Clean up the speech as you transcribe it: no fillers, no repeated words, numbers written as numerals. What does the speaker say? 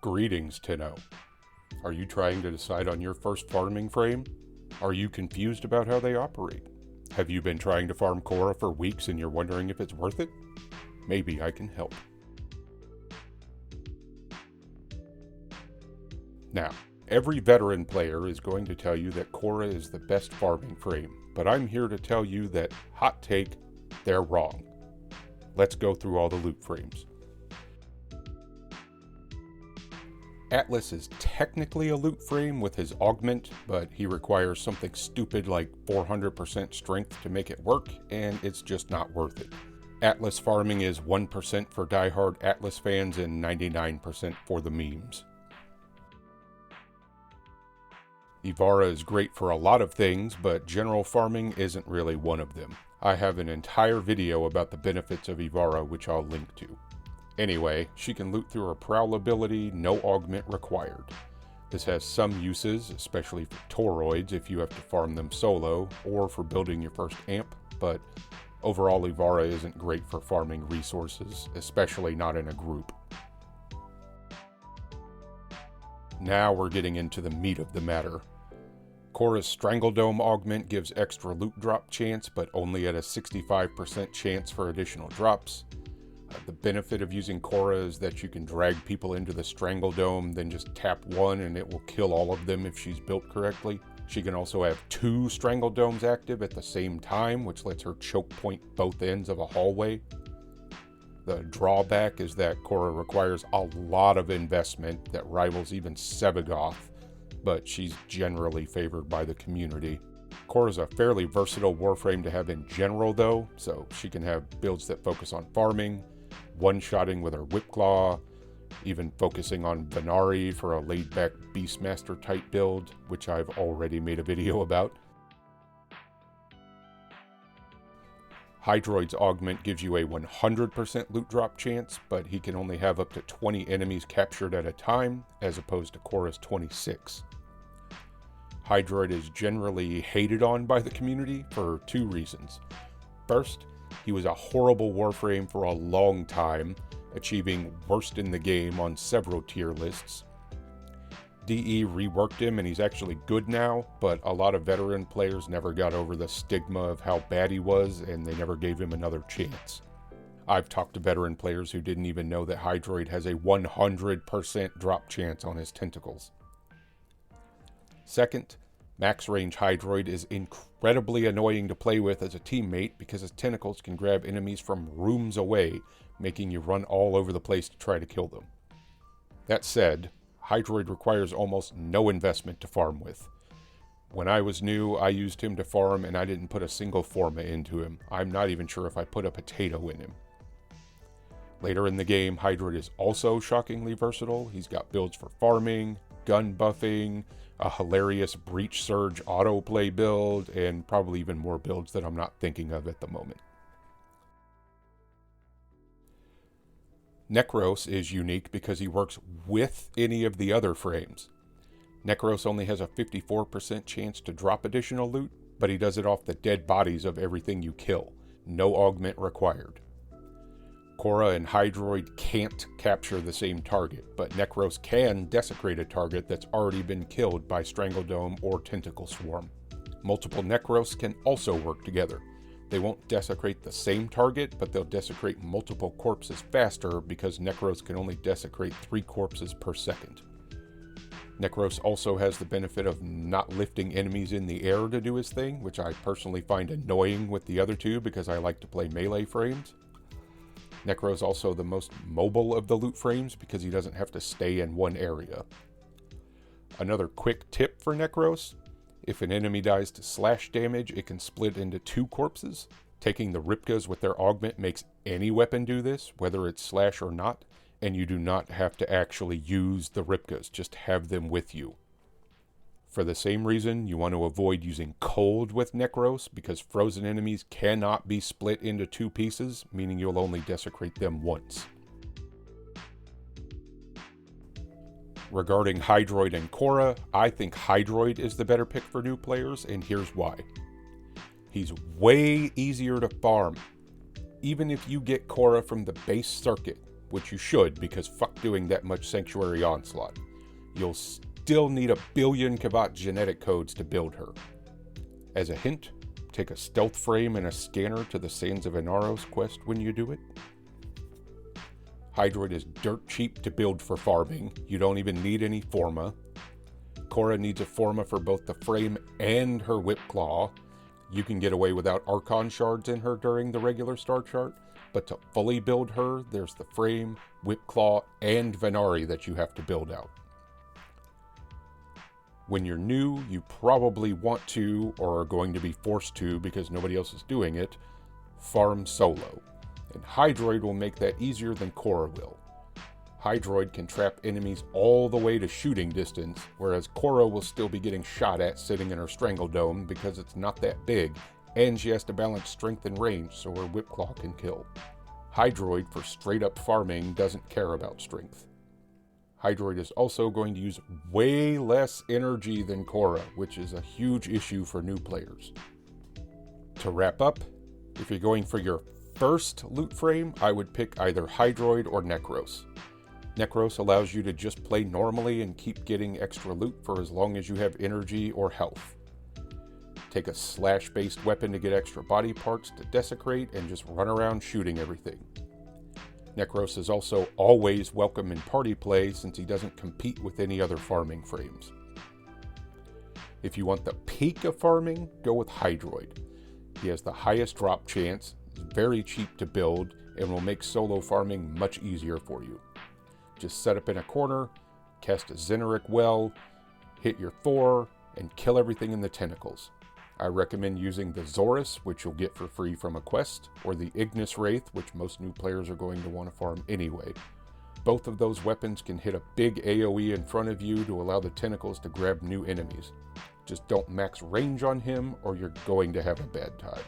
Greetings, Tenno. Are you trying to decide on your first farming frame? Are you confused about how they operate? Have you been trying to farm Khora for weeks and you're wondering if it's worth it? Maybe I can help. Now, every veteran player is going to tell you that Khora is the best farming frame, but I'm here to tell you that, hot take, they're wrong. Let's go through all the loot frames. Atlas is technically a loot frame with his augment, but he requires something stupid like 400% strength to make it work, and it's just not worth it. Atlas farming is 1% for diehard Atlas fans and 99% for the memes. Ivara is great for a lot of things, but general farming isn't really one of them. I have an entire video about the benefits of Ivara which I'll link to. Anyway, she can loot through her prowl ability, no augment required. This has some uses, especially for toroids if you have to farm them solo, or for building your first amp, but overall Ivara isn't great for farming resources, especially not in a group. Now we're getting into the meat of the matter. Khora's Strangledome augment gives extra loot drop chance, but only at a 65% chance for additional drops. The benefit of using Khora is that you can drag people into the Strangledome, then just tap one and it will kill all of them if she's built correctly. She can also have 2 Strangledomes active at the same time, which lets her choke point both ends of a hallway. The drawback is that Khora requires a lot of investment that rivals even Sebagoth, but she's generally favored by the community. Khora's a fairly versatile warframe to have in general though, so she can have builds that focus on farming, one-shotting with her Whipclaw, even focusing on Venari for a laid-back Beastmaster type build, which I've already made a video about. Hydroid's augment gives you a 100% loot drop chance, but he can only have up to 20 enemies captured at a time, as opposed to Khora's 26. Hydroid is generally hated on by the community for 2 reasons. First, he was a horrible warframe for a long time, achieving worst in the game on several tier lists. DE reworked him and he's actually good now, but a lot of veteran players never got over the stigma of how bad he was and they never gave him another chance. I've talked to veteran players who didn't even know that Hydroid has a 100% drop chance on his tentacles. Second, max range Hydroid is incredibly annoying to play with as a teammate because his tentacles can grab enemies from rooms away, making you run all over the place to try to kill them. That said, Hydroid requires almost no investment to farm with. When I was new, I used him to farm and I didn't put a single Forma into him. I'm not even sure if I put a potato in him. Later in the game, Hydroid is also shockingly versatile. He's got builds for farming, gun buffing, a hilarious Breach Surge autoplay build, and probably even more builds that I'm not thinking of at the moment. Nekros is unique because he works with any of the other frames. Nekros only has a 54% chance to drop additional loot, but he does it off the dead bodies of everything you kill. No augment required. Khora and Hydroid can't capture the same target, but Nekros can desecrate a target that's already been killed by Strangledome or Tentacle Swarm. Multiple Nekros can also work together. They won't desecrate the same target, but they'll desecrate multiple corpses faster because Nekros can only desecrate 3 corpses per second. Nekros also has the benefit of not lifting enemies in the air to do his thing, which I personally find annoying with the other 2 because I like to play melee frames. Nekros is also the most mobile of the loot frames because he doesn't have to stay in one area. Another quick tip for Nekros: if an enemy dies to slash damage, it can split into 2 corpses. Taking the Ripkas with their augment makes any weapon do this, whether it's slash or not, and you do not have to actually use the Ripkas, just have them with you. For the same reason, you want to avoid using cold with Nekros, because frozen enemies cannot be split into 2 pieces, meaning you'll only desecrate them once. Regarding Hydroid and Khora, I think Hydroid is the better pick for new players, and here's why. He's way easier to farm. Even if you get Khora from the base circuit, which you should, because fuck doing that much Sanctuary Onslaught. You'll still need 1 billion Kavat genetic codes to build her. As a hint, take a stealth frame and a scanner to the Sands of Inaros quest when you do it. Hydroid is dirt cheap to build for farming. You don't even need any Forma. Khora needs a Forma for both the frame and her Whip Claw. You can get away without Archon shards in her during the regular star chart, but to fully build her, there's the frame, Whip Claw, and Venari that you have to build out. When you're new, you probably want to, or are going to be forced to because nobody else is doing it, farm solo. And Hydroid will make that easier than Khora will. Hydroid can trap enemies all the way to shooting distance, whereas Khora will still be getting shot at sitting in her Strangle Dome because it's not that big, and she has to balance strength and range so her Whip Claw can kill. Hydroid, for straight up farming, doesn't care about strength. Hydroid is also going to use way less energy than Khora, which is a huge issue for new players. To wrap up, if you're going for your first loot frame, I would pick either Hydroid or Nekros. Nekros allows you to just play normally and keep getting extra loot for as long as you have energy or health. Take a slash-based weapon to get extra body parts to desecrate and just run around shooting everything. Nekros is also always welcome in party play since he doesn't compete with any other farming frames. If you want the peak of farming, go with Hydroid. He has the highest drop chance, is very cheap to build, and will make solo farming much easier for you. Just set up in a corner, cast a Zeneric Well, hit your 4, and kill everything in the tentacles. I recommend using the Zorus, which you'll get for free from a quest, or the Ignis Wraith, which most new players are going to want to farm anyway. Both of those weapons can hit a big AoE in front of you to allow the tentacles to grab new enemies. Just don't max range on him or you're going to have a bad time.